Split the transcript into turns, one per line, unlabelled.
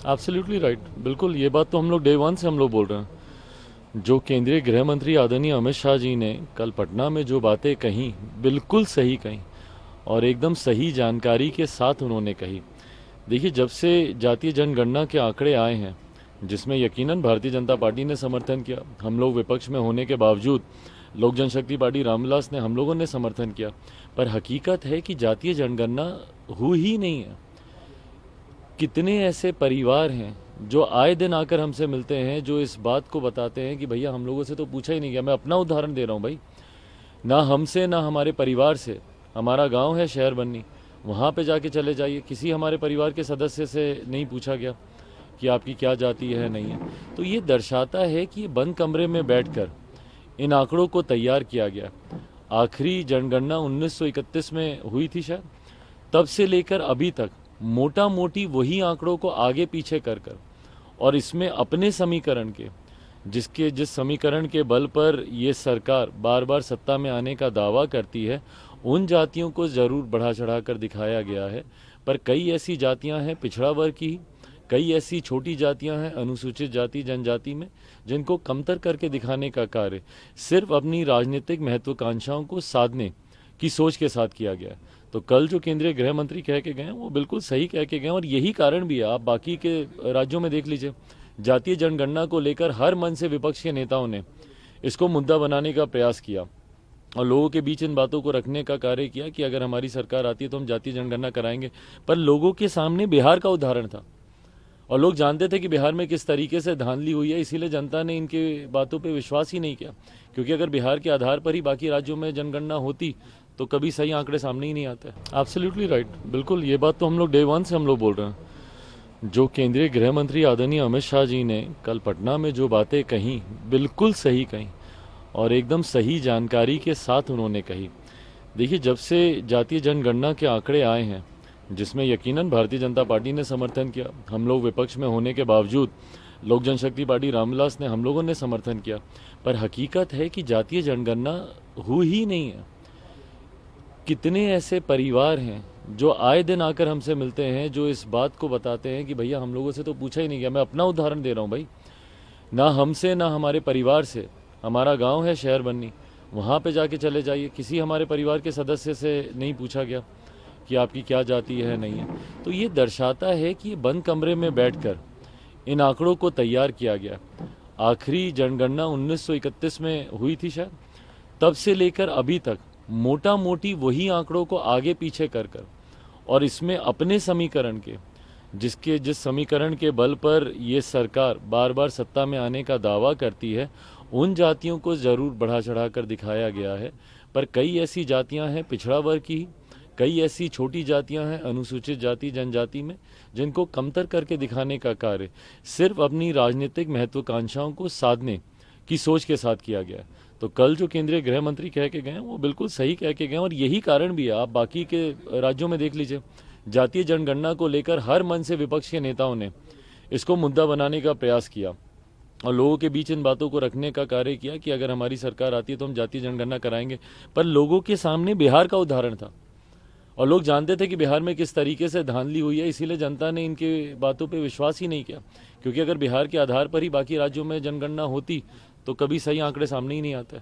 Absolutely right, बिल्कुल। ये बात तो हम लोग डे वन से हम लोग बोल रहे हैं। जो केंद्रीय गृह मंत्री आदरणीय अमित शाह जी ने कल पटना में जो बातें कही, बिल्कुल सही कही और एकदम सही जानकारी के साथ उन्होंने कही। देखिए, जब से जातीय जनगणना के आंकड़े आए हैं, जिसमें यकीनन भारतीय जनता पार्टी ने समर्थन किया, हम लोग विपक्ष में होने के बावजूद लोक जनशक्ति पार्टी रामविलास ने, हम लोगों ने समर्थन किया, पर हकीकत है कि जातीय जनगणना हुई ही नहीं है। कितने ऐसे परिवार हैं जो आए दिन आकर हमसे मिलते हैं, जो इस बात को बताते हैं कि भैया हम लोगों से तो पूछा ही नहीं गया। मैं अपना उदाहरण दे रहा हूँ भाई, ना हमसे ना हमारे परिवार से। हमारा गांव है शहर बन्नी, वहाँ पे जाके चले जाइए, किसी हमारे परिवार के सदस्य से नहीं पूछा गया कि आपकी क्या जाति है, नहीं है। तो ये दर्शाता है कि बंद कमरे में बैठकर इन आंकड़ों को तैयार किया गया। आखिरी जनगणना 1931 में हुई थी शायद, तब से लेकर अभी तक मोटा मोटी वही आंकड़ों को आगे पीछे कर और इसमें अपने समीकरण के, जिस समीकरण के बल पर ये सरकार बार बार सत्ता में आने का दावा करती है, उन जातियों को जरूर बढ़ा चढ़ा कर दिखाया गया है। पर कई ऐसी जातियां हैं पिछड़ा वर्ग की, कई ऐसी छोटी जातियां हैं अनुसूचित जाति जनजाति में, जिनको कमतर करके दिखाने का कार्य सिर्फ अपनी राजनीतिक महत्वाकांक्षाओं को साधने की सोच के साथ किया गया है। तो कल जो केंद्रीय गृह मंत्री कह के गए वो बिल्कुल सही कह के गए, और यही कारण भी है। आप बाकी के राज्यों में देख लीजिए, जातीय जनगणना को लेकर हर मन से विपक्ष के नेताओं ने इसको मुद्दा बनाने का प्रयास किया और लोगों के बीच इन बातों को रखने का कार्य किया कि अगर हमारी सरकार आती है तो हम जातीय जनगणना कराएंगे। पर लोगों के सामने बिहार का उदाहरण था और लोग जानते थे कि बिहार में किस तरीके से धांधली हुई है, इसीलिए जनता ने इनके बातों पे विश्वास ही नहीं किया। क्योंकि अगर बिहार के आधार पर ही बाकी राज्यों में जनगणना होती तो कभी सही आंकड़े सामने ही नहीं आते। एब्सोल्युटली राइट, बिल्कुल। ये बात तो हम लोग डे वन से हम लोग बोल रहे हैं। जो केंद्रीय गृह मंत्री आदरणीय अमित शाह जी ने कल पटना में जो बातें कही, बिल्कुल सही कही और एकदम सही जानकारी के साथ उन्होंने कही। देखिए, जब से जातीय जनगणना के आंकड़े आए हैं, जिसमें यकीनन भारतीय जनता पार्टी ने समर्थन किया, हम लोग विपक्ष में होने के बावजूद लोक जनशक्ति पार्टी रामविलास ने, हम लोगों ने समर्थन किया, पर हकीकत है कि जातीय जनगणना हुई ही नहीं है। कितने ऐसे परिवार हैं जो आए दिन आकर हमसे मिलते हैं, जो इस बात को बताते हैं कि भैया हम लोगों से तो पूछा ही नहीं गया। मैं अपना उदाहरण दे रहा हूँ भाई, ना हमसे ना हमारे परिवार से। हमारा गांव है शहर बन्नी, वहाँ पे जाके चले जाइए, किसी हमारे परिवार के सदस्य से नहीं पूछा गया कि आपकी क्या जाति है, नहीं है। तो ये दर्शाता है कि ये बंद कमरे में बैठकर इन आंकड़ों को तैयार किया गया। आखिरी जनगणना 1931 में हुई थी शायद, तब से लेकर अभी तक मोटा मोटी वही आंकड़ों को आगे पीछे कर और इसमें अपने समीकरण के, जिस समीकरण के बल पर ये सरकार बार बार सत्ता में आने का दावा करती है, उन जातियों को जरूर बढ़ा चढ़ा कर दिखाया गया है। पर कई ऐसी जातियां हैं पिछड़ा वर्ग की, कई ऐसी छोटी जातियां हैं अनुसूचित जाति जनजाति में, जिनको कमतर करके दिखाने का कार्य सिर्फ अपनी राजनीतिक महत्वाकांक्षाओं को साधने की सोच के साथ किया गया है। तो कल जो केंद्रीय गृह मंत्री कह के गए वो बिल्कुल सही कह के गए, और यही कारण भी है। आप बाकी के राज्यों में देख लीजिए, जातीय जनगणना को लेकर हर मन से विपक्ष के नेताओं ने इसको मुद्दा बनाने का प्रयास किया और लोगों के बीच इन बातों को रखने का कार्य किया कि अगर हमारी सरकार आती है तो हम जातीय जनगणना कराएंगे। पर लोगों के सामने बिहार का उदाहरण था और लोग जानते थे कि बिहार में किस तरीके से धांधली हुई है, इसीलिए जनता ने इनके बातों पे विश्वास ही नहीं किया। क्योंकि अगर बिहार के आधार पर ही बाकी राज्यों में जनगणना होती तो कभी सही आंकड़े सामने ही नहीं आते।